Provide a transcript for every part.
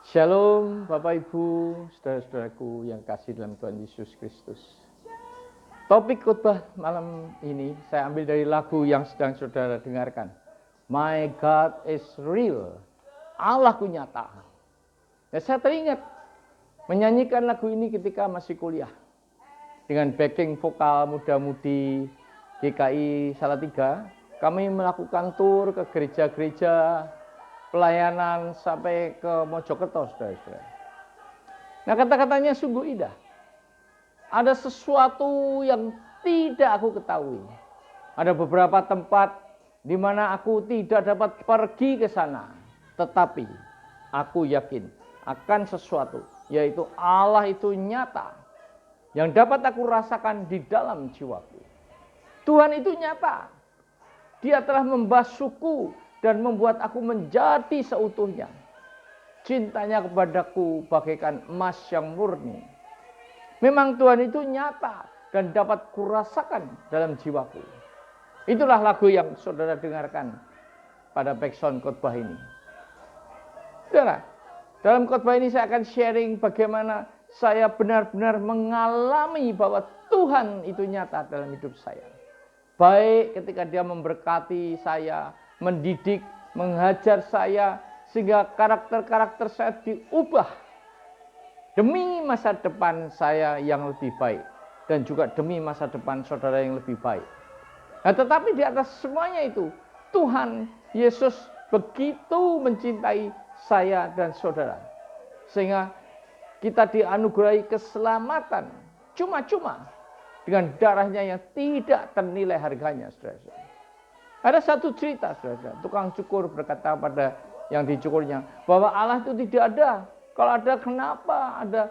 Shalom Bapak Ibu, saudara-saudaraku yang kasih dalam Tuhan Yesus Kristus. Topik khotbah malam ini saya ambil dari lagu yang sedang saudara dengarkan. My God is real, Allahku nyata. Ya, saya teringat menyanyikan lagu ini ketika masih kuliah. Dengan backing vokal muda-mudi GKI Salatiga, kami melakukan tur ke gereja-gereja, pelayanan sampai ke Mojokerto, saudara-saudara. Nah, kata-katanya sungguh indah. Ada sesuatu yang tidak aku ketahui. Ada beberapa tempat di mana aku tidak dapat pergi ke sana. Tetapi aku yakin akan sesuatu, yaitu Allah itu nyata, yang dapat aku rasakan di dalam jiwaku. Tuhan itu nyata. Dia telah membasuhku dan membuat aku menjadi seutuhnya. Cintanya kepadaku bagaikan emas yang murni. Memang Tuhan itu nyata dan dapat kurasakan dalam jiwaku. Itulah lagu yang saudara dengarkan pada backsound khotbah ini. Saudara, dalam khotbah ini saya akan sharing bagaimana saya benar-benar mengalami bahwa Tuhan itu nyata dalam hidup saya. Baik ketika dia memberkati saya, mendidik, menghajar saya, sehingga karakter-karakter saya diubah demi masa depan saya yang lebih baik, dan juga demi masa depan saudara yang lebih baik. Nah, tetapi di atas semuanya itu, Tuhan Yesus begitu mencintai saya dan saudara, sehingga kita dianugerahi keselamatan cuma-cuma dengan darahnya yang tidak ternilai harganya, saudara-saudara. Ada satu cerita, saudara, tukang cukur berkata pada yang dicukurnya bahwa Allah itu tidak ada. Kalau ada, kenapa ada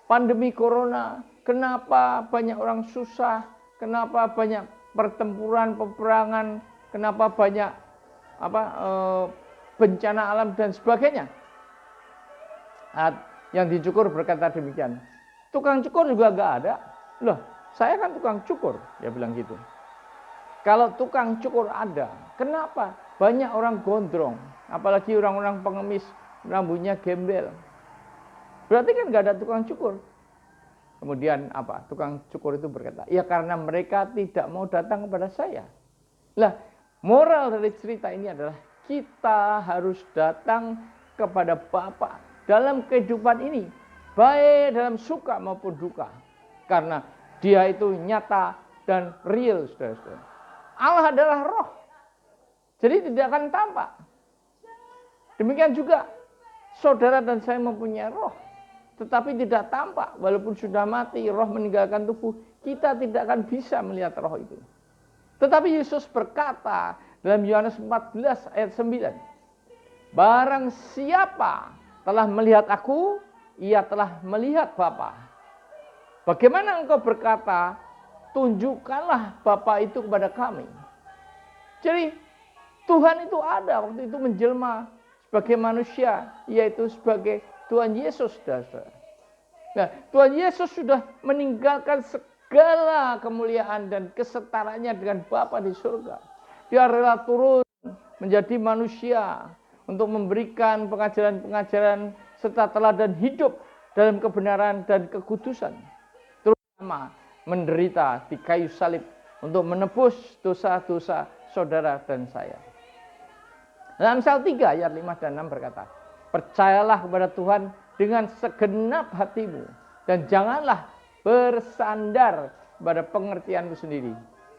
pandemi corona? Kenapa banyak orang susah? Kenapa banyak pertempuran, peperangan? Kenapa banyak bencana alam dan sebagainya? Yang dicukur berkata demikian. Tukang cukur juga nggak ada. Loh, saya kan tukang cukur, dia bilang gitu. Kalau tukang cukur ada, kenapa banyak orang gondrong, apalagi orang-orang pengemis, rambutnya gembel? Berarti kan nggak ada tukang cukur. Kemudian apa? Tukang cukur itu berkata, ya karena mereka tidak mau datang kepada saya. Lah, moral dari cerita ini adalah kita harus datang kepada Bapa dalam kehidupan ini, baik dalam suka maupun duka, karena Dia itu nyata dan real, saudara-saudara. Allah adalah roh, jadi tidak akan tampak. Demikian juga saudara dan saya mempunyai roh, tetapi tidak tampak. Walaupun sudah mati, roh meninggalkan tubuh, kita tidak akan bisa melihat roh itu. Tetapi Yesus berkata dalam Yohanes 14 ayat 9, barang siapa telah melihat aku, ia telah melihat Bapa. Bagaimana engkau berkata, tunjukkanlah Bapa itu kepada kami. Jadi Tuhan itu ada waktu itu menjelma sebagai manusia, yaitu sebagai Tuhan Yesus, saudara. Nah, Tuhan Yesus sudah meninggalkan segala kemuliaan dan kesetaranya dengan Bapa di surga. Dia rela turun menjadi manusia untuk memberikan pengajaran-pengajaran serta teladan hidup dalam kebenaran dan kekudusan. Terutama menderita di kayu salib untuk menebus dosa-dosa saudara dan saya. Dalam Amsal 3 ayat 5 dan 6 berkata, percayalah kepada Tuhan dengan segenap hatimu dan janganlah bersandar pada pengertianmu sendiri.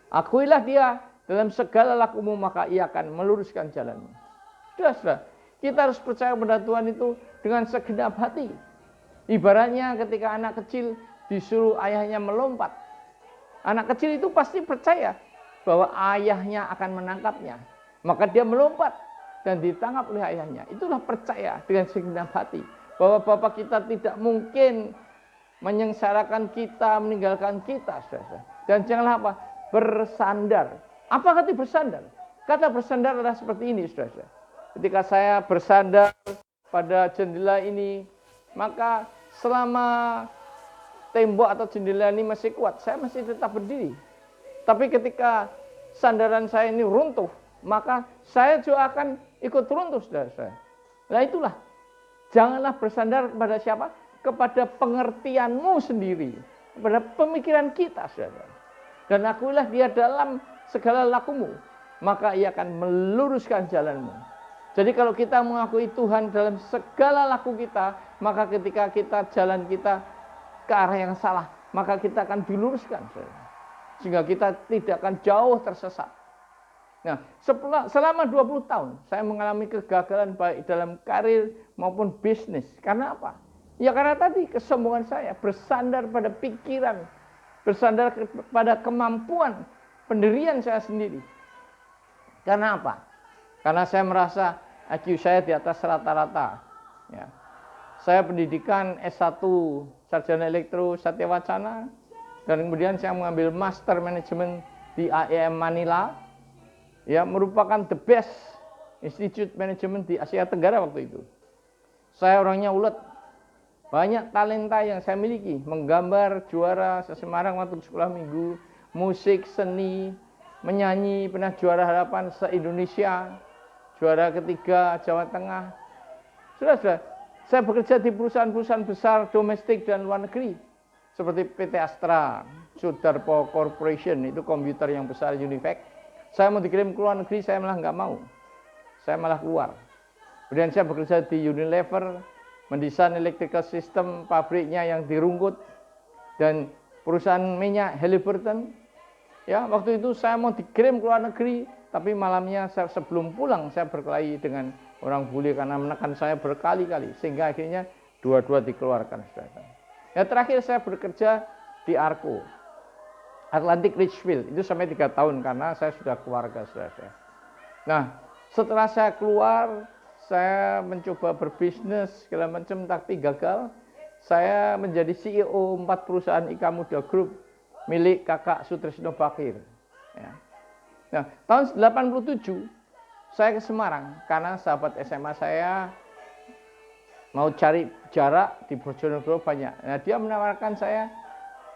Akuilah Dia dalam segala lakumu, maka Ia akan meluruskan jalanmu. Saudara, kita harus percaya kepada Tuhan itu dengan segenap hati. Ibaratnya ketika anak kecil disuruh ayahnya melompat, anak kecil itu pasti percaya bahwa ayahnya akan menangkapnya. Maka dia melompat dan ditangkap oleh ayahnya. Itulah percaya dengan segenap hati bahwa Bapa kita tidak mungkin menyengsarakan kita, meninggalkan kita, saudara. Dan janganlah apa? Bersandar. Apa kata bersandar? Kata bersandar adalah seperti ini, saudara. Ketika saya bersandar pada jendela ini, maka selama tembok atau jendela ini masih kuat, saya masih tetap berdiri. Tapi ketika sandaran saya ini runtuh, maka saya juga akan ikut runtuh, saudara. Nah, itulah Janganlah bersandar kepada siapa? Kepada pengertianmu sendiri, kepada pemikiran kita, saudara. Dan akuilah dia dalam segala lakumu, maka ia akan meluruskan jalanmu. Jadi kalau kita mengakui Tuhan dalam segala laku kita, maka ketika kita jalan kita ke arah yang salah, maka kita akan diluruskan, saudara. Sehingga kita tidak akan jauh tersesat. Nah, selama 20 tahun saya mengalami kegagalan baik dalam karir maupun bisnis. Karena apa? Ya karena tadi kesombongan saya bersandar pada pikiran, bersandar pada kemampuan pendirian saya sendiri. Karena apa? Karena saya merasa IQ saya di atas rata-rata. Ya. Saya pendidikan S1 Sarjana Elektro Satya Wacana, dan kemudian saya mengambil Master Management di IIM Manila. Ya, merupakan the best institute management di Asia Tenggara waktu itu. Saya orangnya ulet, banyak talenta yang saya miliki, menggambar juara se-Semarang waktu sekolah minggu, musik, seni, menyanyi, pernah juara harapan se-Indonesia, juara ketiga Jawa Tengah. Sudah, saya bekerja di perusahaan-perusahaan besar domestik dan luar negeri, seperti PT Astra, Sudarpo Corporation, itu komputer yang besar, Univac. Saya mau dikirim ke luar negeri, saya malah nggak mau. Saya malah keluar. Kemudian saya bekerja di Unilever, mendesain electrical system pabriknya yang di Rungkut, dan perusahaan minyak Halliburton. Ya, waktu itu saya mau dikirim ke luar negeri, tapi malamnya sebelum pulang saya berkelahi dengan orang bule karena menekan saya berkali-kali, sehingga akhirnya dua-dua dikeluarkan. Ya, terakhir saya bekerja di Arco, Atlantic Richfield, itu sampai 3 tahun karena saya sudah keluarga, saudara. Nah, setelah saya keluar, saya mencoba berbisnis segala macam tapi gagal. Saya menjadi CEO 4 perusahaan Ika Muda Group milik kakak Sutrisno Bakir. Ya. Nah, tahun 87 saya ke Semarang karena sahabat SMA saya mau cari jarak di Bojonegoro banyak. Nah, dia menawarkan saya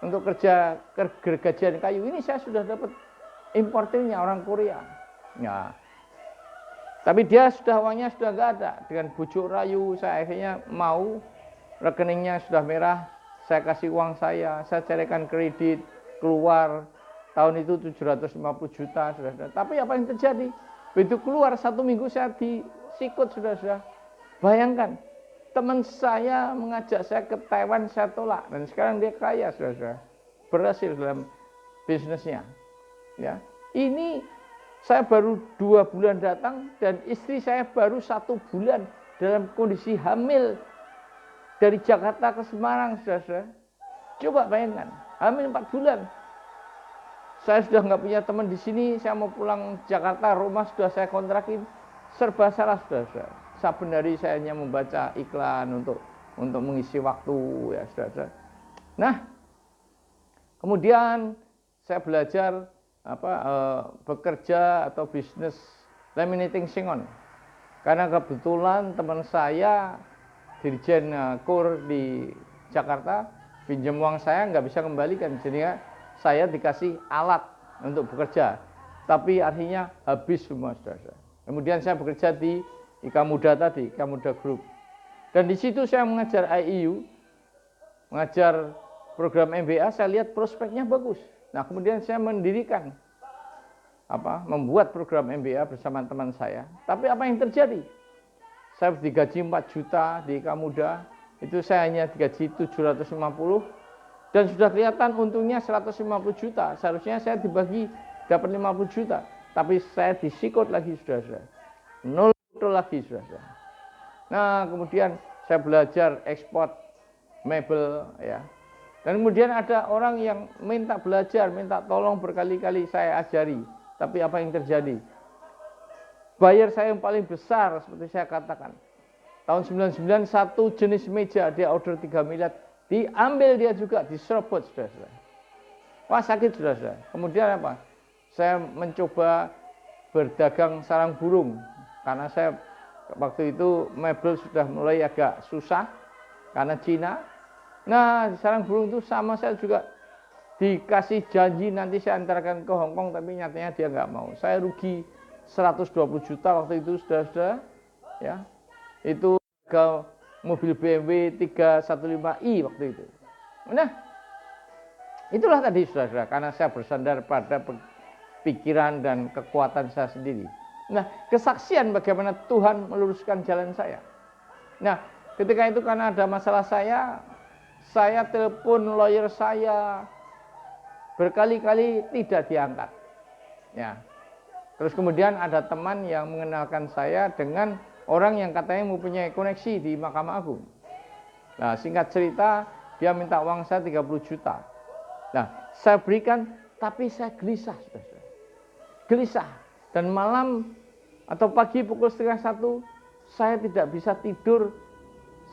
untuk kerja gergajian kayu. Ini saya sudah dapat importernya orang Korea. Ya. Tapi dia uangnya sudah nggak ada. Dengan bujuk rayu saya akhirnya mau, rekeningnya sudah merah, saya kasih uang saya carikan kredit, keluar. Tahun itu 750 juta, sudah. Tapi apa yang terjadi? Begitu keluar 1 minggu saya disikut, sudah. Bayangkan, teman saya mengajak saya ke Taiwan, saya tolak, dan sekarang dia kaya, saudara, berhasil dalam bisnisnya. Ya, ini saya baru 2 bulan datang dan istri saya baru 1 bulan dalam kondisi hamil dari Jakarta ke Semarang, saudara. Coba bayangkan, hamil 4 bulan. Saya sudah nggak punya teman di sini, saya mau pulang Jakarta, rumah sudah saya kontrakin, serba salah, saudara. Saben hari saya hanya membaca iklan untuk mengisi waktu, ya saudara. Nah, kemudian saya belajar bekerja atau bisnis laminating singon. Karena kebetulan teman saya Dirjen Kur di Jakarta pinjam uang saya nggak bisa kembalikan, jadi saya dikasih alat untuk bekerja. Tapi artinya habis semua, saudara. Kemudian saya bekerja di Ika Muda tadi, Ika Muda Group. Dan di situ saya mengajar IEU, mengajar program MBA, saya lihat prospeknya bagus. Nah, kemudian saya mendirikan, membuat program MBA bersama teman saya. Tapi apa yang terjadi? Saya digaji 4 juta di Ika Muda, itu saya hanya digaji 750, dan sudah kelihatan untungnya 150 juta. Seharusnya saya dibagi dapat 50 juta, tapi saya disikut lagi, saudara. 0 lagi, saudara. Nah, kemudian saya belajar ekspor mebel, ya. Dan kemudian ada orang yang minta belajar, minta tolong berkali-kali saya ajari. Tapi apa yang terjadi? Bayar saya yang paling besar, seperti saya katakan, tahun 99 satu jenis meja dia order 3 miliar, diambil dia juga, diserobot, saudara. Wah, sakit, saudara. Kemudian apa? Saya mencoba berdagang sarang burung. Karena saya waktu itu mebel sudah mulai agak susah karena Cina. Nah, sarang burung itu sama saya juga dikasih janji nanti saya antarkan ke Hong Kong, tapi nyatanya dia nggak mau. Saya rugi 120 juta waktu itu, saudara-saudara. Ya, itu mobil BMW 315i waktu itu. Nah, itulah tadi saudara-saudara, karena saya bersandar pada pikiran dan kekuatan saya sendiri. Nah, kesaksian bagaimana Tuhan meluruskan jalan saya. Nah, ketika itu karena ada masalah saya telepon lawyer saya berkali-kali tidak diangkat. Ya. Terus kemudian ada teman yang mengenalkan saya dengan orang yang katanya mempunyai koneksi di Mahkamah Agung. Nah, singkat cerita, dia minta uang saya 30 juta. Nah, saya berikan, tapi saya gelisah, saudara. Gelisah. Dan malam atau pagi pukul 12:30, saya tidak bisa tidur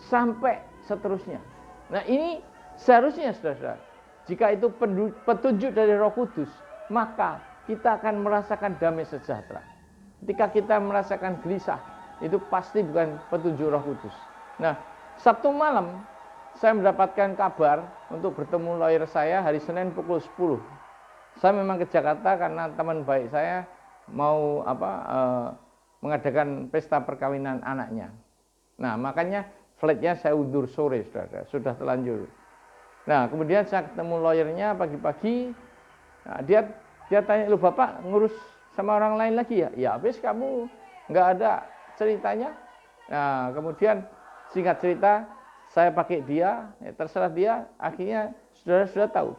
sampai seterusnya. Nah, ini seharusnya, saudara, jika itu petunjuk dari Roh Kudus, maka kita akan merasakan damai sejahtera. Ketika kita merasakan gelisah, itu pasti bukan petunjuk Roh Kudus. Nah, Sabtu malam saya mendapatkan kabar untuk bertemu lawyer saya hari Senin pukul 10. Saya memang ke Jakarta karena teman baik saya mau mengadakan pesta perkawinan anaknya. Nah, makanya flightnya saya undur sore, saudara, sudah terlanjur. Nah, kemudian saya ketemu lawyernya pagi-pagi. Nah, dia tanya, "Lu Bapak ngurus sama orang lain lagi ya?" "Ya, habis kamu nggak ada ceritanya." Nah, kemudian singkat cerita, saya pakai dia, ya terserah dia. Akhirnya saudara-saudara tahu,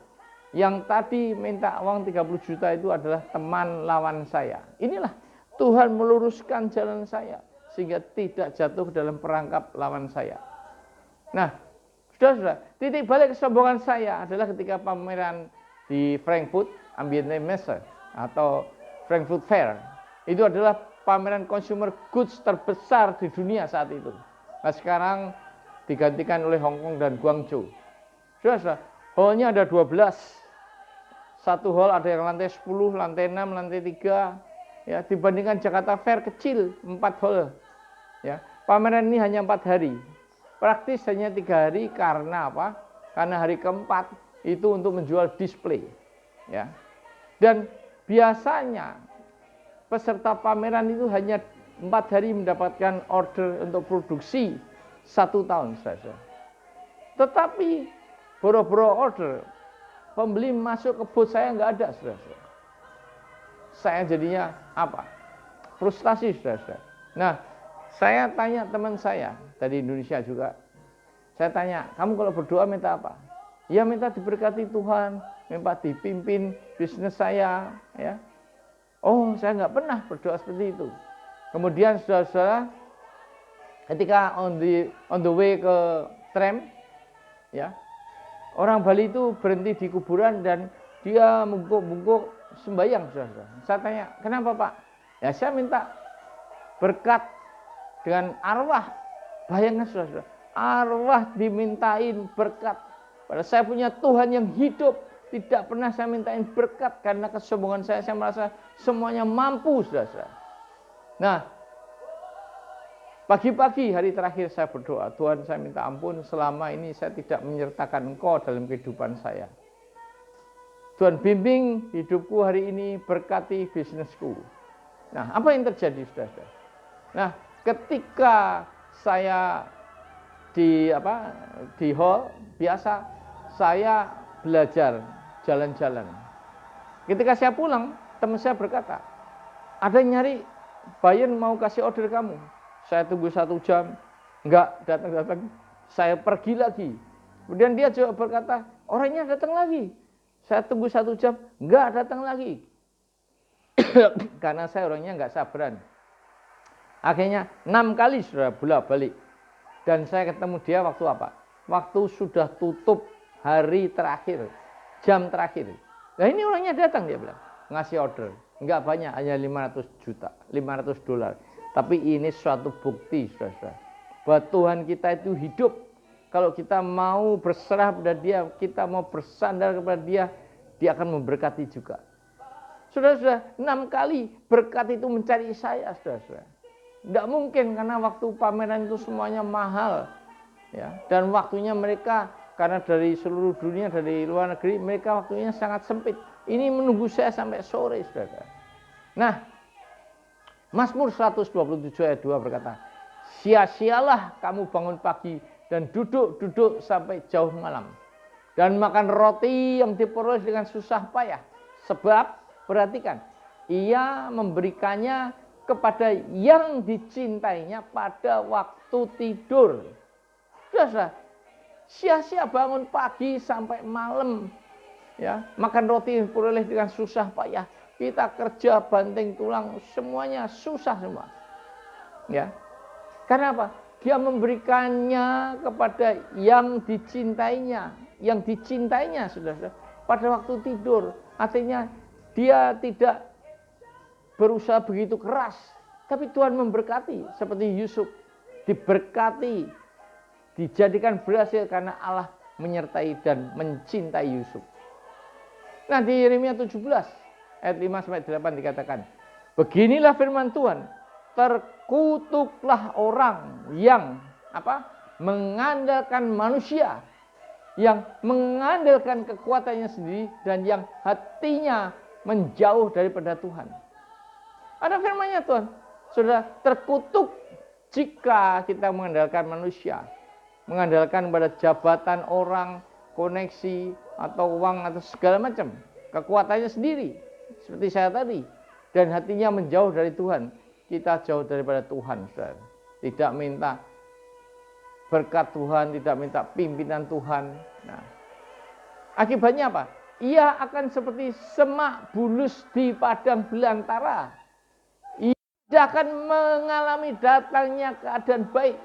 yang tadi minta uang 30 juta itu adalah teman lawan saya. Inilah Tuhan meluruskan jalan saya sehingga tidak jatuh ke dalam perangkap lawan saya. Nah, saudara-saudara, titik balik kesombongan saya adalah ketika pameran di Frankfurt Ambiente Messe atau Frankfurt Fair. Itu adalah pameran consumer goods terbesar di dunia saat itu. Nah, sekarang digantikan oleh Hong Kong dan Guangzhou. Saudara, hall-nya ada 12. Satu hall ada yang lantai 10, lantai 6, lantai 3. Ya, dibandingkan Jakarta Fair kecil, 4 hall. Ya, pameran ini hanya 4 hari. Praktis hanya 3 hari karena apa? Karena hari keempat itu untuk menjual display. Ya. Dan biasanya peserta pameran itu hanya 4 hari mendapatkan order untuk produksi 1 tahun saja. Tetapi boro-boro order, pembeli masuk ke booth saya nggak ada, saudara. Saya jadinya apa? Frustasi, saudara. Nah, saya tanya teman saya dari Indonesia juga. Saya tanya, "Kamu kalau berdoa minta apa?" "Ya, minta diberkati Tuhan, minta dipimpin bisnis saya." Ya. "Oh, saya nggak pernah berdoa seperti itu." Kemudian saudara-saudara, ketika on the way ke tram, ya, orang Bali itu berhenti di kuburan dan dia bungkuk-bungkuk sembahyang, saudara. Saya tanya, "Kenapa, Pak?" "Ya, saya minta berkat dengan arwah." Bayangkan, saudara, arwah dimintain berkat. Padahal saya punya Tuhan yang hidup, tidak pernah saya mintain berkat karena kesombongan saya merasa semuanya mampu, saudara. Nah, pagi-pagi hari terakhir saya berdoa, "Tuhan, saya minta ampun selama ini saya tidak menyertakan Engkau dalam kehidupan saya. Tuhan, bimbing hidupku hari ini, berkati bisnisku." Nah, apa yang terjadi, saudara? Nah, ketika saya di hall biasa, saya belajar jalan-jalan. Ketika saya pulang, teman saya berkata, "Ada yang nyari, Bayan mau kasih order kamu." Saya tunggu 1 jam, enggak datang-datang. Saya pergi lagi. Kemudian dia juga berkata, "Orangnya datang lagi." Saya tunggu 1 jam, enggak datang lagi. Karena saya orangnya enggak sabaran. Akhirnya 6 kali sudah bolak-balik. Dan saya ketemu dia waktu apa? Waktu sudah tutup hari terakhir, jam terakhir. Nah, ini orangnya datang, dia bilang, ngasih order. Enggak banyak, hanya 500 juta, 500 dolar. Tapi ini suatu bukti, saudara, bahwa Tuhan kita itu hidup. Kalau kita mau berserah pada Dia, kita mau bersandar kepada Dia, Dia akan memberkati juga. Saudara-saudara, 6 kali berkat itu mencari saya, saudara-saudara. Tidak mungkin karena waktu pameran itu semuanya mahal. Ya, dan waktunya mereka, karena dari seluruh dunia, dari luar negeri, mereka waktunya sangat sempit. Ini menunggu saya sampai sore, saudara. Nah, Mazmur 127 ayat 2 berkata, sia-sialah kamu bangun pagi dan duduk-duduk sampai jauh malam. Dan makan roti yang diperoleh dengan susah payah. Sebab, perhatikan, ia memberikannya kepada yang dicintainya pada waktu tidur. Sudah, sia-sia bangun pagi sampai malam. Ya, makan roti yang diperoleh dengan susah payah. Kita kerja banting tulang, semuanya susah semua. Ya. Karena apa? Dia memberikannya kepada yang dicintainya. Yang dicintainya, saudara, pada waktu tidur. Artinya dia tidak berusaha begitu keras. Tapi Tuhan memberkati. Seperti Yusuf. Diberkati. Dijadikan berhasil karena Allah menyertai dan mencintai Yusuf. Nah, di Yeremia 17 ayat 5-8 dikatakan, beginilah firman Tuhan, terkutuklah orang yang mengandalkan manusia, yang mengandalkan kekuatannya sendiri, dan yang hatinya menjauh daripada Tuhan. Ada firman-Nya Tuhan, sudah terkutuk jika kita mengandalkan manusia, mengandalkan pada jabatan orang, koneksi, atau uang, atau segala macam, kekuatannya sendiri, seperti saya tadi, dan hatinya menjauh dari Tuhan. Kita jauh daripada Tuhan, saudara. Tidak minta berkat Tuhan, tidak minta pimpinan Tuhan. Nah, akibatnya apa? Ia akan seperti semak bulus di padang belantara. Ia tidak akan mengalami datangnya keadaan baik.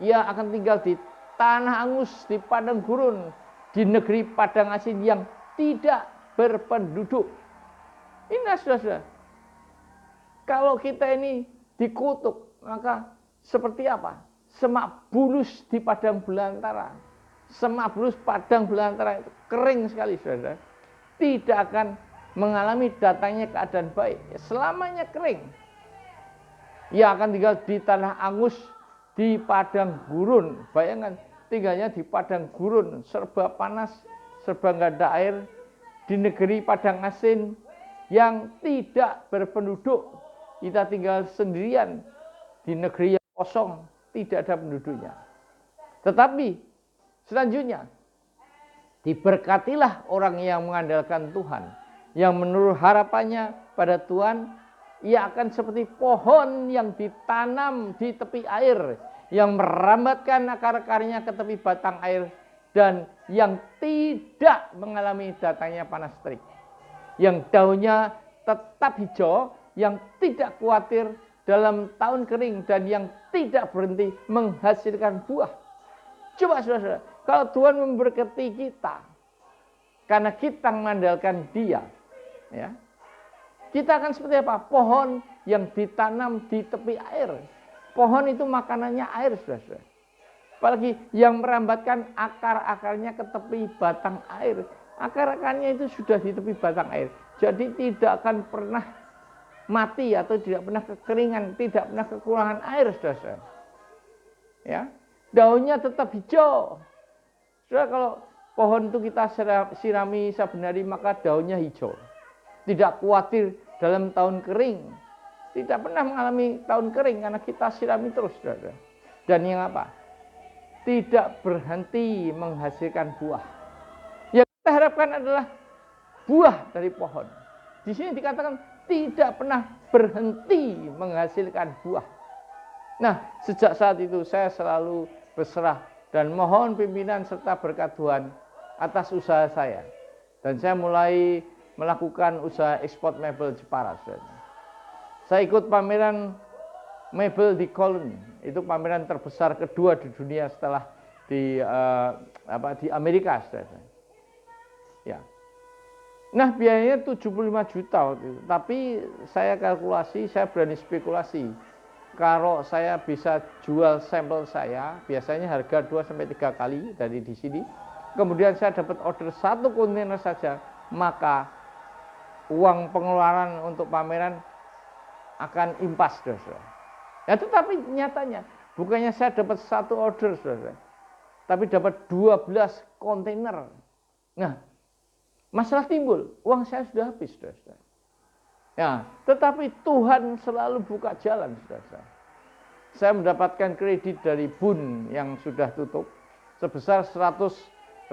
Ia akan tinggal di tanah angus, di padang gurun, di negeri padang asin yang tidak berpenduduk. Ini saudara, kalau kita ini dikutuk, maka seperti apa? Semak bulus di padang belantara. Semak bulus padang belantara itu kering sekali, saudara. Tidak akan mengalami datangnya keadaan baik. Selamanya kering. Ia akan tinggal di tanah angus, di padang gurun. Bayangkan, tinggalnya di padang gurun, serba panas, serba nggak ada air, di negeri padang asin yang tidak berpenduduk. Kita tinggal sendirian di negeri yang kosong, tidak ada penduduknya. Tetapi selanjutnya, diberkatilah orang yang mengandalkan Tuhan, yang menaruh harapannya pada Tuhan. Ia akan seperti pohon yang ditanam di tepi air, yang merambatkan akar-akarnya ke tepi batang air, dan yang tidak mengalami datangnya panas terik, yang daunnya tetap hijau, yang tidak khawatir dalam tahun kering, dan yang tidak berhenti menghasilkan buah. Coba saudara, kalau Tuhan memberkati kita karena kita mengandalkan Dia, ya, kita akan seperti apa? Pohon yang ditanam di tepi air. Pohon itu makanannya air, saudara. Apalagi yang merambatkan akar-akarnya ke tepi batang air. Akar-akarnya itu sudah di tepi batang air. Jadi tidak akan pernah mati atau tidak pernah kekeringan, tidak pernah kekurangan air, saudara. Ya, daunnya tetap hijau. Saudara, kalau pohon itu kita sirami saben hari, maka daunnya hijau. Tidak khawatir dalam tahun kering. Tidak pernah mengalami tahun kering karena kita sirami terus, saudara. Dan yang apa? Tidak berhenti menghasilkan buah. Yang kita harapkan adalah buah dari pohon. Di sini dikatakan tidak pernah berhenti menghasilkan buah. Nah, sejak saat itu saya selalu berserah dan mohon pimpinan serta berkat Tuhan atas usaha saya. Dan saya mulai melakukan usaha ekspor mebel Jepara, saudara. Saya ikut pameran mebel di Cologne. Itu pameran terbesar kedua di dunia setelah di Amerika, saudara. Ya. Nah, biayanya 75 juta waktu itu. Tapi saya kalkulasi, saya berani spekulasi. Kalau saya bisa jual sampel saya, biasanya harga 2-3 kali dari di sini. Kemudian saya dapat order 1 kontainer saja, maka uang pengeluaran untuk pameran akan impas, saudara. Ya, tetapi nyatanya bukannya saya dapat 1 order, saudara, tapi dapat 12 kontainer. Nah, masalah timbul, uang saya sudah habis, saudara. Ya, tetapi Tuhan selalu buka jalan, saudara. saya mendapatkan kredit dari Bun yang sudah tutup sebesar 100.000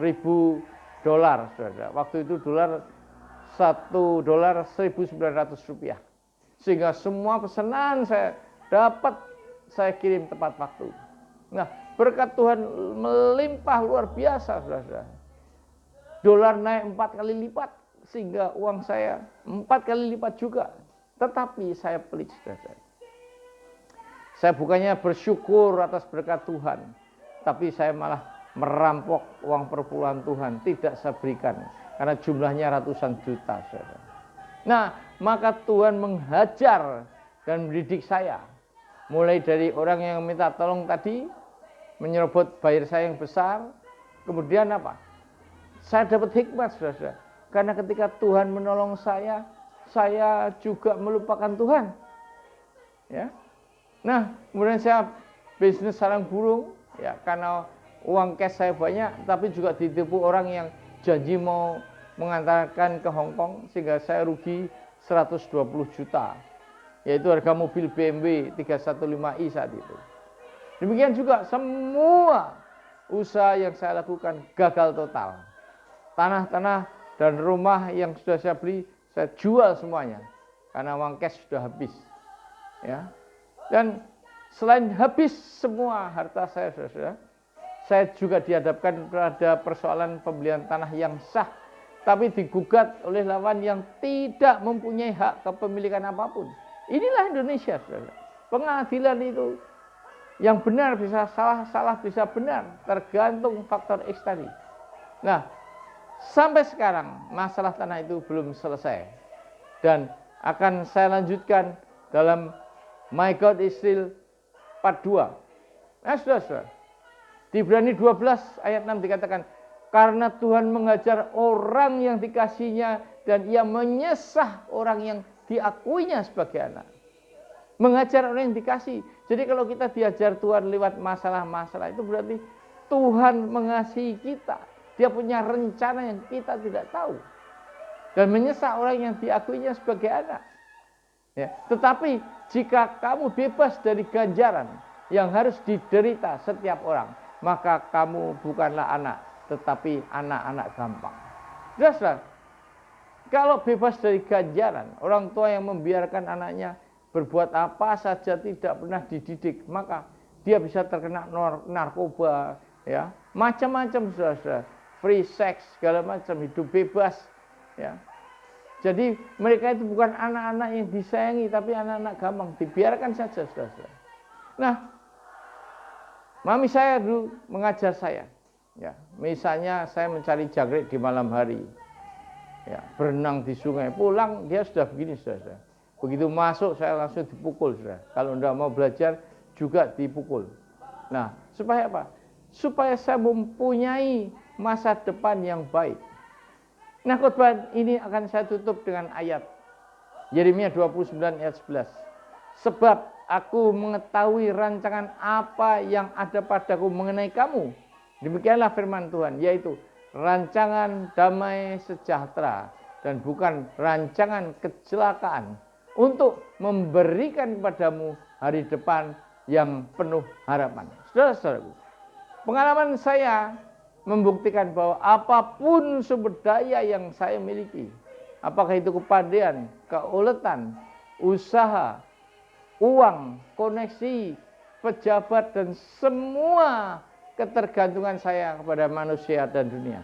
dolar, saudara. Waktu itu $1 1.900. Sehingga semua pesanan saya dapat saya kirim tepat waktu. Nah, berkat Tuhan melimpah luar biasa, saudara. Dolar naik 4 kali lipat, sehingga uang saya 4 kali lipat juga. Tetapi saya pelit, saudara. Saya bukannya bersyukur atas berkat Tuhan, tapi saya malah merampok uang perpuluhan Tuhan. Tidak saya berikan, karena jumlahnya ratusan juta, saudara. Nah, maka Tuhan menghajar dan mendidik saya. Mulai dari orang yang minta tolong tadi, menyerobot bayar saya yang besar. Kemudian apa? Saya dapat hikmat, saudara. Karena ketika Tuhan menolong saya juga melupakan Tuhan. Ya. Nah, kemudian saya bisnis sarang burung, ya, karena uang cash saya banyak, tapi juga ditipu orang yang janji mau mengantarkan ke Hong Kong, sehingga saya rugi 120 juta, yaitu harga mobil BMW 315i saat itu. Demikian juga semua usaha yang saya lakukan gagal total. Tanah-tanah dan rumah yang sudah saya beli, saya jual semuanya, karena uang cash sudah habis. Ya. Dan selain habis semua harta saya, saudara, saya juga dihadapkan pada persoalan pembelian tanah yang sah, tapi digugat oleh lawan yang tidak mempunyai hak kepemilikan apapun. Inilah Indonesia, saudara. Pengadilan itu yang benar bisa salah, salah bisa benar, tergantung faktor X tadi. Nah, sampai sekarang masalah tanah itu belum selesai, dan akan saya lanjutkan dalam My God Israel part 2. Nah, saudara, di Ibrani 12 ayat 6 dikatakan, karena Tuhan mengajar orang yang dikasihinya dan ia menyesah orang yang diakuinya sebagai anak. Mengajar orang yang dikasih. Jadi kalau kita diajar Tuhan lewat masalah-masalah, itu berarti Tuhan mengasihi kita. Dia punya rencana yang kita tidak tahu. Dan menyesah orang yang diakuinya sebagai anak. Ya. Tetapi jika kamu bebas dari ganjaran yang harus diderita setiap orang, maka kamu bukanlah anak, tetapi anak-anak gampang. Jelas, kalau bebas dari ganjaran, orang tua yang membiarkan anaknya berbuat apa saja tidak pernah dididik, maka dia bisa terkena narkoba, ya, macam-macam, saudara, free sex, segala macam, hidup bebas, ya. Jadi mereka itu bukan anak-anak yang disayangi, tapi anak-anak gampang, dibiarkan saja, saudara. Nah, mami saya dulu mengajar saya, ya, misalnya saya mencari jangkrik di malam hari, ya, berenang di sungai, pulang dia sudah begini, saudara. Begitu masuk saya langsung dipukul, saudara. Kalau tidak mau belajar juga dipukul. Nah, supaya apa? Supaya saya mempunyai masa depan yang baik. Nah, khotbah ini akan saya tutup dengan ayat Yeremia 29 ayat 11. Sebab aku mengetahui rancangan apa yang ada padaku mengenai kamu. Demikianlah firman Tuhan, yaitu rancangan damai sejahtera dan bukan rancangan kecelakaan, untuk memberikan kepadamu hari depan yang penuh harapan. Saudara-saudaraku, pengalaman saya membuktikan bahwa apapun sumber daya yang saya miliki, apakah itu kepandaian, keuletan, usaha, uang, koneksi, pejabat, dan semua ketergantungan saya kepada manusia dan dunia.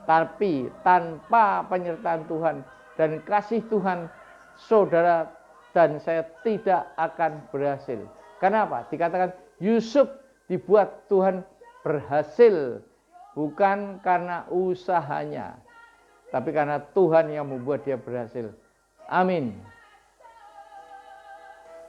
Tapi tanpa penyertaan Tuhan dan kasih Tuhan, saudara dan saya tidak akan berhasil. Kenapa? Dikatakan Yusuf dibuat Tuhan berhasil, bukan karena usahanya, tapi karena Tuhan yang membuat dia berhasil. Amin.